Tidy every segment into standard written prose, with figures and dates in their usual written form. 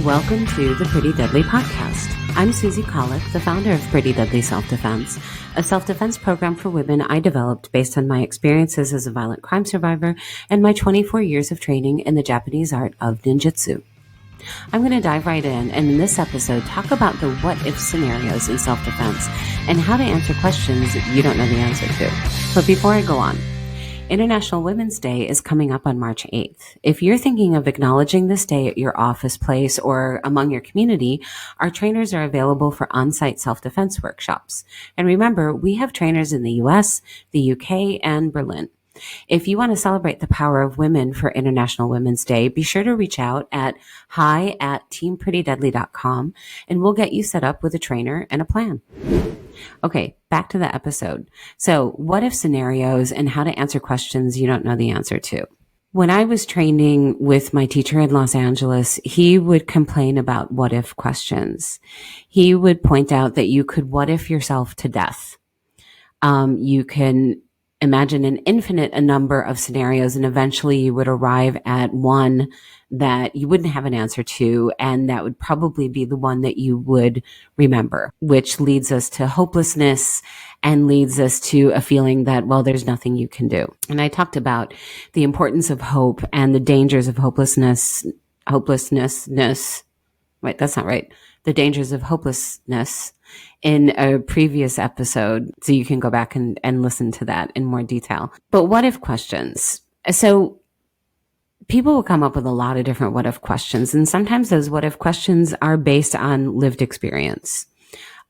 Welcome to the Pretty Deadly Podcast. I'm Susie Colick, the founder of Pretty Deadly Self-Defense, a self-defense program for women I developed based on my experiences as a violent crime survivor and my 24 years of training in the Japanese art of ninjutsu. I'm going to dive right in and in this episode talk about the what-if scenarios in self-defense and how to answer questions that you don't know the answer to. But before I go on, International Women's Day is coming up on March 8th. If you're thinking of acknowledging this day at your office place or among your community, our trainers are available for on-site self-defense workshops. And remember, we have trainers in the US, the UK, and Berlin. If you want to celebrate the power of women for International Women's Day, be sure to reach out at hi@teamprettydeadly.com and we'll get you set up with a trainer and a plan. Okay, back to the episode. So, what if scenarios and how to answer questions you don't know the answer to? When I was training with my teacher in Los Angeles, he would complain about what if questions. He would point out that you could what if yourself to death. You can imagine an infinite number of scenarios and eventually you would arrive at one that you wouldn't have an answer to, and that would probably be the one that you would remember, which leads us to hopelessness and leads us to a feeling that, well, there's nothing you can do. And I talked about the importance of hope and the dangers of hopelessness. Wait, that's not right. The dangers of hopelessness in a previous episode. So you can go back and listen to that in more detail. But what if questions? So people will come up with a lot of different what if questions. And sometimes those what if questions are based on lived experience.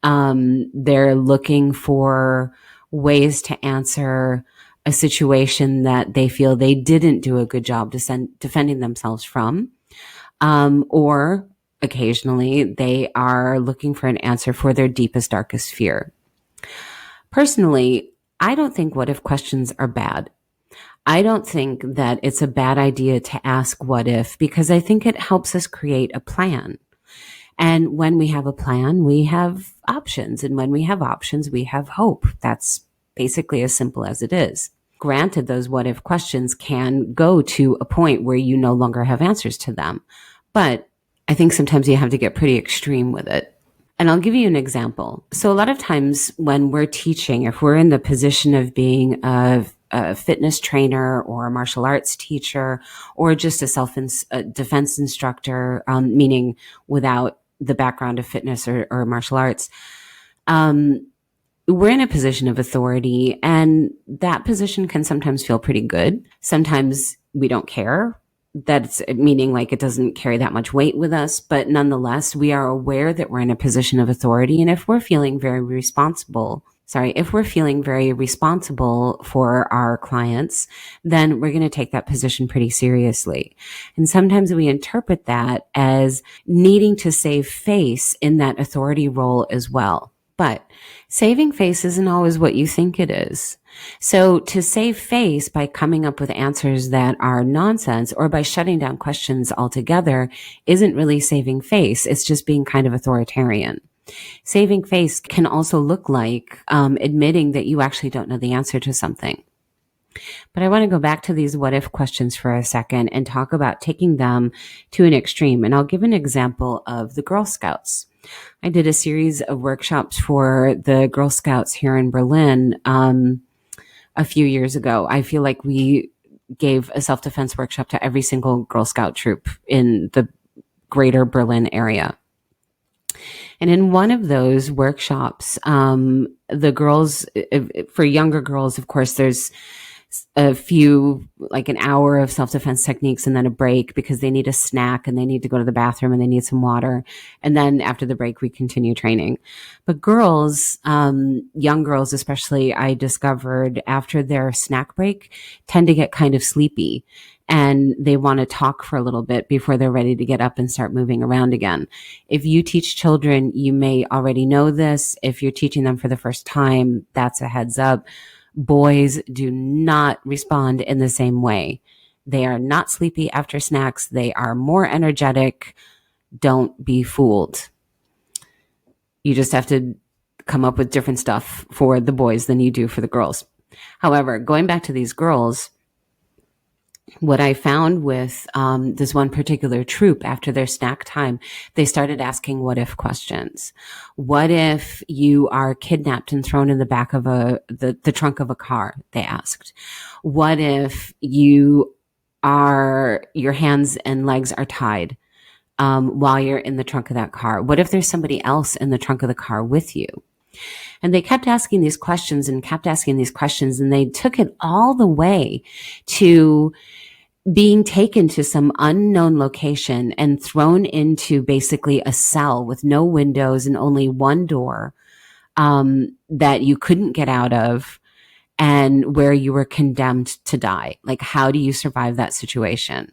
They're looking for ways to answer a situation that they feel they didn't do a good job defending themselves from. Or occasionally they are looking for an answer for their deepest, darkest fear. Personally, I don't think what if questions are bad. I don't think that it's a bad idea to ask what if, because I think it helps us create a plan. And when we have a plan, we have options. And when we have options, we have hope. That's basically as simple as it is. Granted, those what if questions can go to a point where you no longer have answers to them. But I think sometimes you have to get pretty extreme with it. And I'll give you an example. So a lot of times when we're teaching, if we're in the position of being a fitness trainer or a martial arts teacher or just a self-defense instructor, meaning without the background of fitness or martial arts, we're in a position of authority, and that position can sometimes feel pretty good. Sometimes we don't care. That's meaning like it doesn't carry that much weight with us, but nonetheless, we are aware that we're in a position of authority. And if we're feeling very responsible for our clients, then we're going to take that position pretty seriously. And sometimes we interpret that as needing to save face in that authority role as well. But saving face isn't always what you think it is. So to save face by coming up with answers that are nonsense or by shutting down questions altogether isn't really saving face. It's just being kind of authoritarian. Saving face can also look like admitting that you actually don't know the answer to something. But I want to go back to these what if questions for a second and talk about taking them to an extreme. And I'll give an example of the Girl Scouts. I did a series of workshops for the Girl Scouts here in Berlin a few years ago. I feel like we gave a self-defense workshop to every single Girl Scout troop in the greater Berlin area. And in one of those workshops, the girls, for younger girls, of course, there's a few, like an hour of self-defense techniques and then a break because they need a snack and they need to go to the bathroom and they need some water. And then after the break, we continue training. But girls, young girls especially, I discovered after their snack break tend to get kind of sleepy. And they want to talk for a little bit before they're ready to get up and start moving around again. If you teach children, you may already know this. If you're teaching them for the first time, that's a heads up. Boys do not respond in the same way. They are not sleepy after snacks. They are more energetic. Don't be fooled. You just have to come up with different stuff for the boys than you do for the girls. However, going back to these girls, what I found with this one particular troop, after their snack time, they started asking what if questions. What if you are kidnapped and thrown in the back of the trunk of a car? They asked. What if your hands and legs are tied while you're in the trunk of that car? What if there's somebody else in the trunk of the car with you? And they kept asking these questions and kept asking these questions, and they took it all the way to being taken to some unknown location and thrown into basically a cell with no windows and only one door that you couldn't get out of, and where you were condemned to die. Like, how do you survive that situation?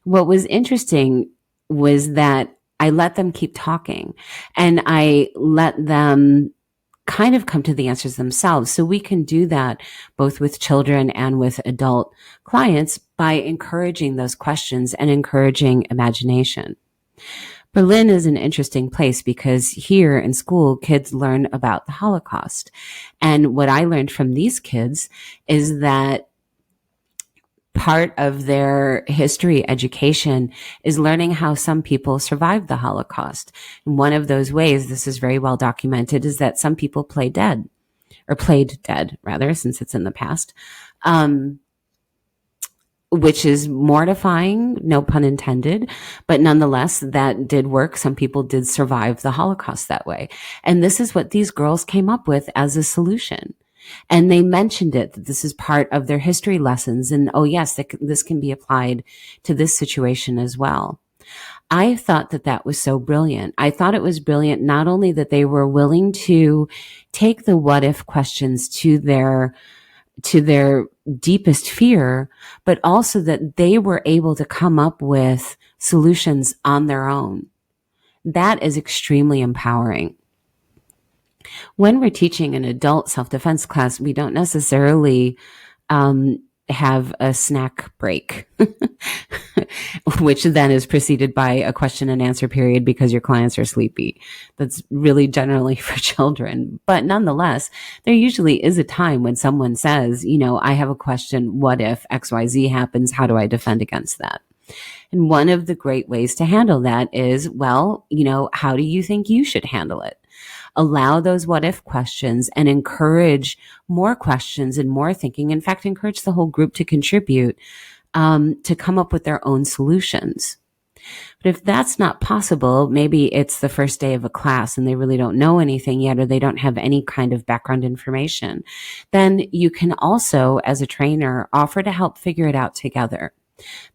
What was interesting was that I let them keep talking, and I let them kind of come to the answers themselves. So we can do that both with children and with adult clients by encouraging those questions and encouraging imagination. Berlin is an interesting place because here in school, kids learn about the Holocaust. And what I learned from these kids is that part of their history education is learning how some people survived the Holocaust. And one of those ways, this is very well documented, is that some people played dead, rather, since it's in the past, which is mortifying, no pun intended, but nonetheless, that did work. Some people did survive the Holocaust that way. And this is what these girls came up with as a solution. And they mentioned it, that this is part of their history lessons. And oh yes, this can be applied to this situation as well. I thought that that was so brilliant. I thought it was brilliant, not only that they were willing to take the what if questions to their deepest fear, but also that they were able to come up with solutions on their own. That is extremely empowering. When we're teaching an adult self-defense class, we don't necessarily have a snack break, which then is preceded by a question and answer period because your clients are sleepy. That's really generally for children. But nonetheless, there usually is a time when someone says, I have a question. What if XYZ happens? How do I defend against that? And one of the great ways to handle that is, how do you think you should handle it? Allow those what if questions and encourage more questions and more thinking. In fact, encourage the whole group to contribute, to come up with their own solutions. But if that's not possible, maybe it's the first day of a class and they really don't know anything yet, or they don't have any kind of background information, then you can also, as a trainer, offer to help figure it out together.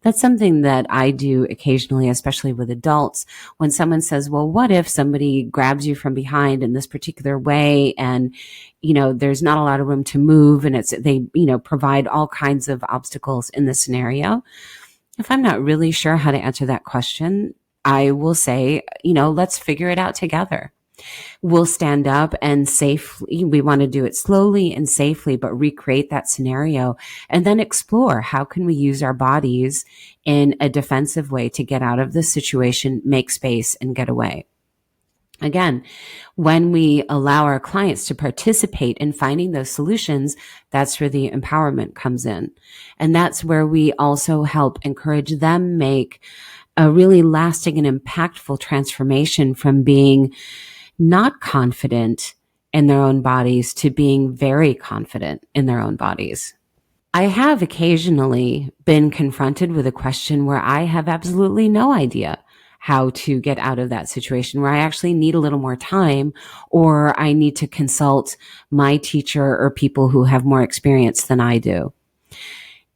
That's something that I do occasionally, especially with adults. When someone says, well, what if somebody grabs you from behind in this particular way and, there's not a lot of room to move and they provide all kinds of obstacles in the scenario. If I'm not really sure how to answer that question, I will say, let's figure it out together. We'll stand up and safely, we want to do it slowly and safely, but recreate that scenario and then explore how can we use our bodies in a defensive way to get out of this situation, make space, and get away. Again, when we allow our clients to participate in finding those solutions, that's where the empowerment comes in. And that's where we also help encourage them make a really lasting and impactful transformation from being not confident in their own bodies to being very confident in their own bodies. I have occasionally been confronted with a question where I have absolutely no idea how to get out of that situation, where I actually need a little more time, or I need to consult my teacher or people who have more experience than I do.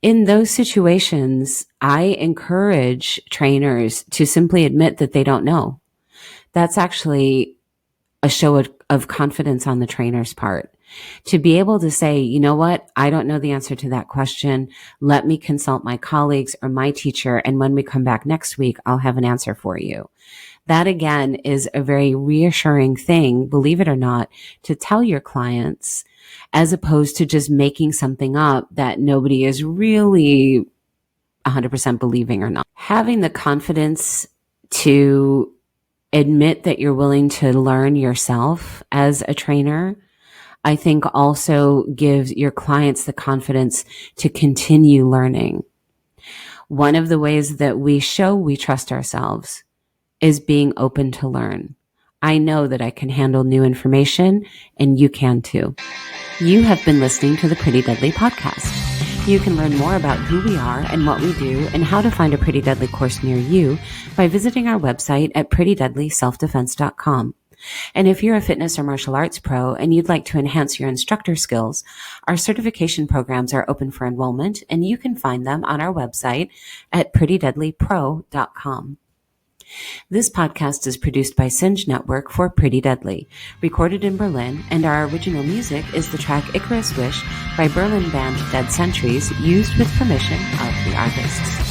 In those situations, I encourage trainers to simply admit that they don't know. That's actually a show of confidence on the trainer's part, to be able to say, you know what, I don't know the answer to that question. Let me consult my colleagues or my teacher. And when we come back next week, I'll have an answer for you. That again is a very reassuring thing, believe it or not, to tell your clients, as opposed to just making something up that nobody is really 100% believing or not. Having the confidence to admit that you're willing to learn yourself as a trainer, I think also gives your clients the confidence to continue learning. One of the ways that we show we trust ourselves is being open to learn. I know that I can handle new information, and you can too. You have been listening to the Pretty Deadly podcast. You can learn more about who we are and what we do and how to find a Pretty Deadly course near you by visiting our website at prettydeadlyselfdefense.com. And if you're a fitness or martial arts pro and you'd like to enhance your instructor skills, our certification programs are open for enrollment, and you can find them on our website at prettydeadlypro.com. This podcast is produced by Singe Network for Pretty Deadly, recorded in Berlin, and our original music is the track Icarus Wish by Berlin band Dead Centuries, used with permission of the artists.